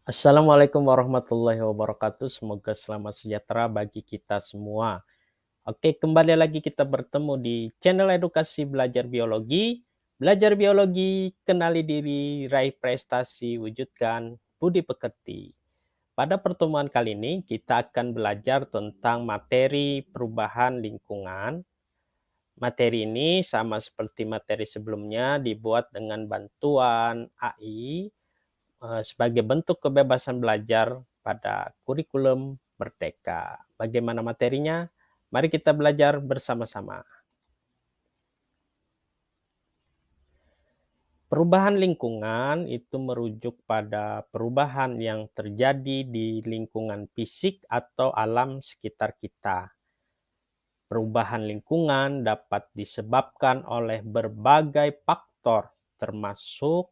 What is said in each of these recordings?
Assalamualaikum warahmatullahi wabarakatuh. Semoga selamat sejahtera bagi kita semua. Oke, kembali lagi kita bertemu di channel edukasi belajar biologi. Belajar biologi, kenali diri, raih prestasi, wujudkan budi pekerti. Pada pertemuan kali ini, kita akan belajar tentang materi perubahan lingkungan. Materi ini sama seperti materi sebelumnya dibuat dengan bantuan AI sebagai bentuk kebebasan belajar pada kurikulum Merdeka. Bagaimana materinya? Mari kita belajar bersama-sama. Perubahan lingkungan itu merujuk pada perubahan yang terjadi di lingkungan fisik atau alam sekitar kita. Perubahan lingkungan dapat disebabkan oleh berbagai faktor, termasuk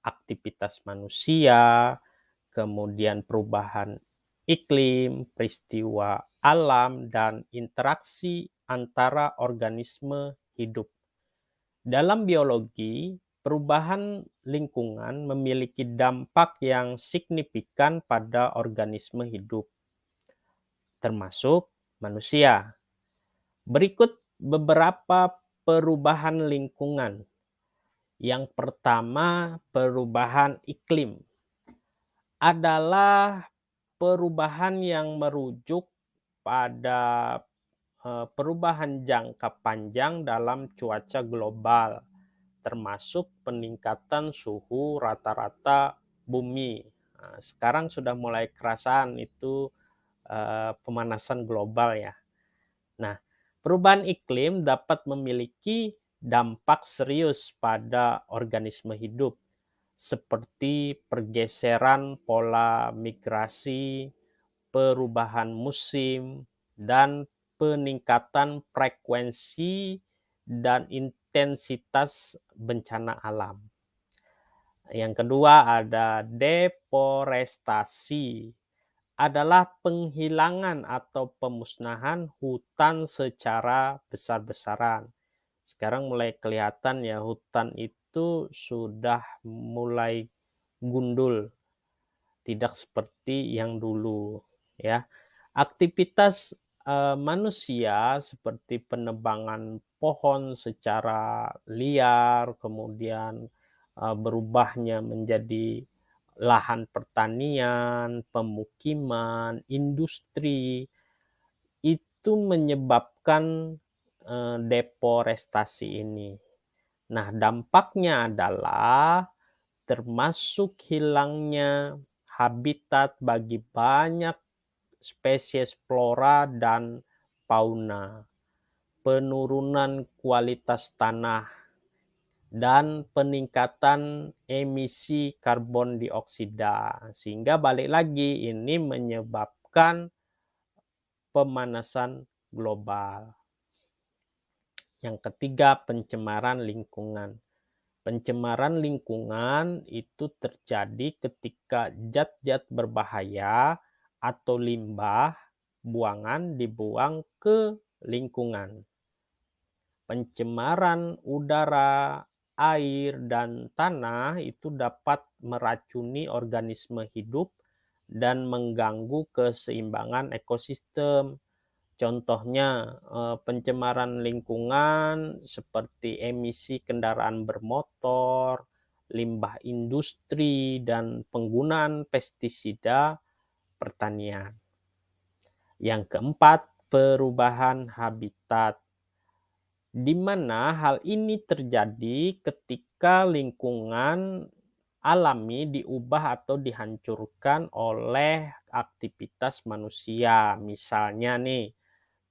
aktivitas manusia, kemudian perubahan iklim, peristiwa alam, dan interaksi antara organisme hidup. Dalam biologi, perubahan lingkungan memiliki dampak yang signifikan pada organisme hidup, termasuk manusia. Berikut beberapa perubahan lingkungan. Yang pertama, perubahan iklim adalah perubahan yang merujuk pada perubahan jangka panjang dalam cuaca global, termasuk peningkatan suhu rata-rata bumi. Nah, sekarang sudah mulai kerasan itu pemanasan global ya. Nah, perubahan iklim dapat memiliki dampak serius pada organisme hidup, seperti pergeseran pola migrasi, perubahan musim, dan peningkatan frekuensi dan intensitas bencana alam. Yang kedua ada deforestasi, adalah penghilangan atau pemusnahan hutan secara besar-besaran. Sekarang mulai kelihatan ya hutan itu sudah mulai gundul, tidak seperti yang dulu ya. Aktivitas manusia seperti penebangan pohon secara liar, kemudian berubahnya menjadi lahan pertanian, pemukiman, industri, itu menyebabkan deforestasi ini. Nah, dampaknya adalah termasuk hilangnya habitat bagi banyak spesies flora dan fauna, penurunan kualitas tanah, dan peningkatan emisi karbon dioksida. Sehingga balik lagi ini menyebabkan pemanasan global. Yang ketiga, pencemaran lingkungan. Pencemaran lingkungan itu terjadi ketika zat-zat berbahaya atau limbah buangan dibuang ke lingkungan. Pencemaran udara, air, dan tanah itu dapat meracuni organisme hidup dan mengganggu keseimbangan ekosistem. Contohnya pencemaran lingkungan seperti emisi kendaraan bermotor, limbah industri, dan penggunaan pestisida pertanian. Yang keempat, perubahan habitat, di mana hal ini terjadi ketika lingkungan alami diubah atau dihancurkan oleh aktivitas manusia. Misalnya nih,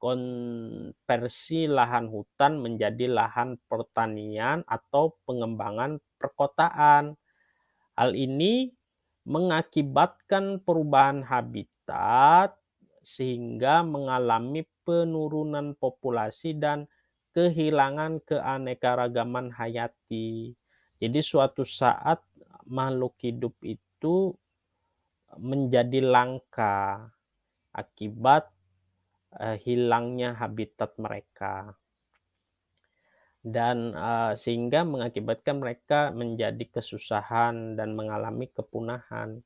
konversi lahan hutan menjadi lahan pertanian atau pengembangan perkotaan. Hal ini mengakibatkan perubahan habitat sehingga mengalami penurunan populasi dan kehilangan keanekaragaman hayati. Jadi suatu saat makhluk hidup itu menjadi langka akibat hilangnya habitat mereka, dan sehingga mengakibatkan mereka menjadi kesusahan dan mengalami kepunahan.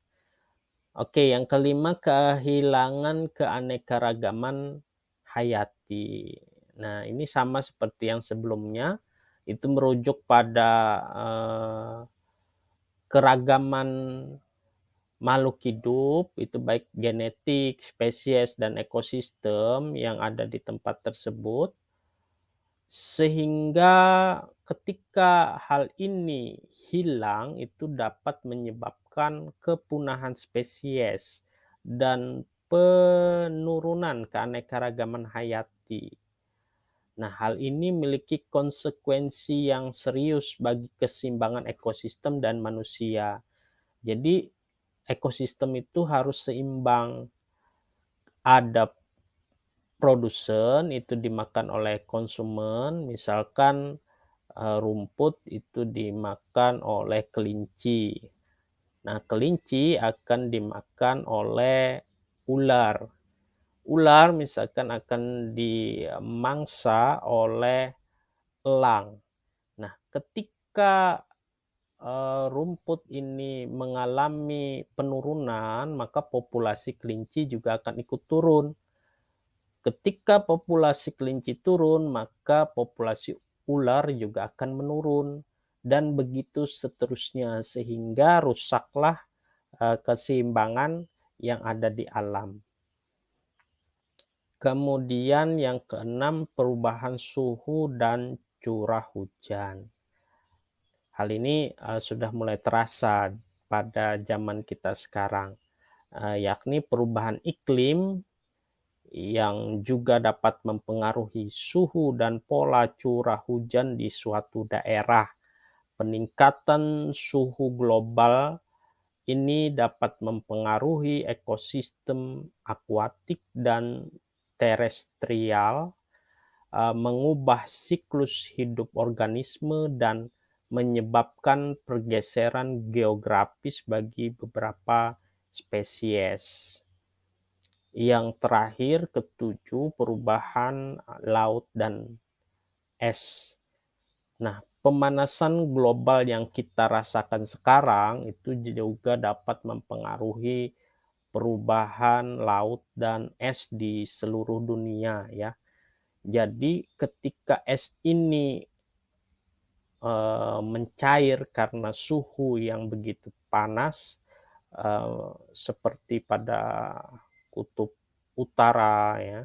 Oke, yang kelima, kehilangan keanekaragaman hayati. Nah, ini sama seperti yang sebelumnya, itu merujuk pada keragaman makhluk hidup, itu baik genetik, spesies, dan ekosistem yang ada di tempat tersebut. Sehingga ketika hal ini hilang, itu dapat menyebabkan kepunahan spesies dan penurunan keanekaragaman hayati. Nah, hal ini memiliki konsekuensi yang serius bagi keseimbangan ekosistem dan manusia. Jadi, ekosistem itu harus seimbang. Ada produsen itu dimakan oleh konsumen, misalkan rumput itu dimakan oleh kelinci. Nah, kelinci akan dimakan oleh ular. Ular misalkan akan dimangsa oleh elang. Nah, ketika rumput ini mengalami penurunan, maka populasi kelinci juga akan ikut turun. Ketika populasi kelinci turun, maka populasi ular juga akan menurun, dan begitu seterusnya, sehingga rusaklah keseimbangan yang ada di alam. Kemudian yang keenam, perubahan suhu dan curah hujan. Hal ini sudah mulai terasa pada zaman kita sekarang, yakni perubahan iklim yang juga dapat mempengaruhi suhu dan pola curah hujan di suatu daerah. Peningkatan suhu global ini dapat mempengaruhi ekosistem akuatik dan terestrial, mengubah siklus hidup organisme, dan menyebabkan pergeseran geografis bagi beberapa spesies. Yang terakhir, ketujuh, perubahan laut dan es. Nah, pemanasan global yang kita rasakan sekarang itu juga dapat mempengaruhi perubahan laut dan es di seluruh dunia, ya. Jadi ketika es ini mencair karena suhu yang begitu panas, seperti pada kutub utara, ya.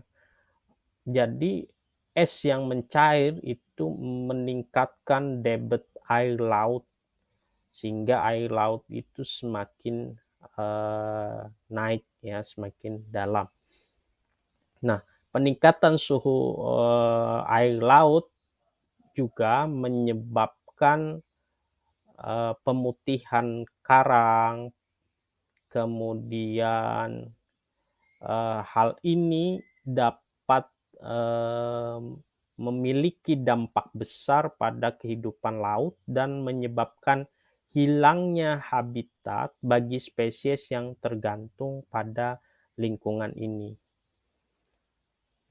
Jadi es yang mencair itu meningkatkan debit air laut, sehingga air laut itu semakin naik, ya, semakin dalam. Nah, peningkatan suhu air laut juga menyebabkan pemutihan karang, kemudian hal ini dapat memiliki dampak besar pada kehidupan laut dan menyebabkan hilangnya habitat bagi spesies yang tergantung pada lingkungan ini.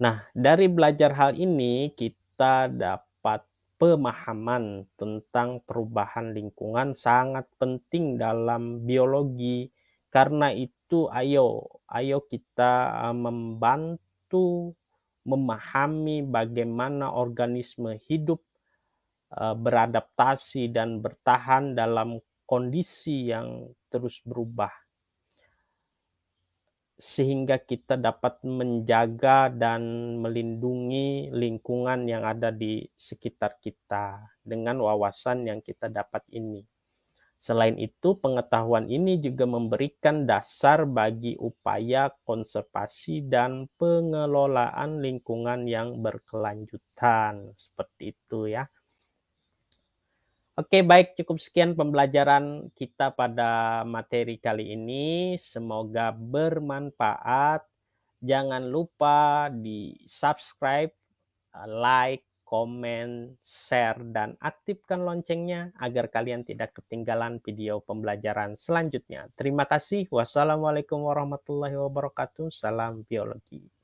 Nah, dari belajar hal ini kita dapat pemahaman tentang perubahan lingkungan sangat penting dalam biologi. Karena itu ayo kita membantu memahami bagaimana organisme hidup beradaptasi dan bertahan dalam kondisi yang terus berubah, sehingga kita dapat menjaga dan melindungi lingkungan yang ada di sekitar kita dengan wawasan yang kita dapat ini. Selain itu, pengetahuan ini juga memberikan dasar bagi upaya konservasi dan pengelolaan lingkungan yang berkelanjutan. Seperti itu, ya. Oke, baik, cukup sekian pembelajaran kita pada materi kali ini. Semoga bermanfaat. Jangan lupa di-subscribe, like, komen, share, dan aktifkan loncengnya agar kalian tidak ketinggalan video pembelajaran selanjutnya. Terima kasih. Wassalamualaikum warahmatullahi wabarakatuh. Salam biologi.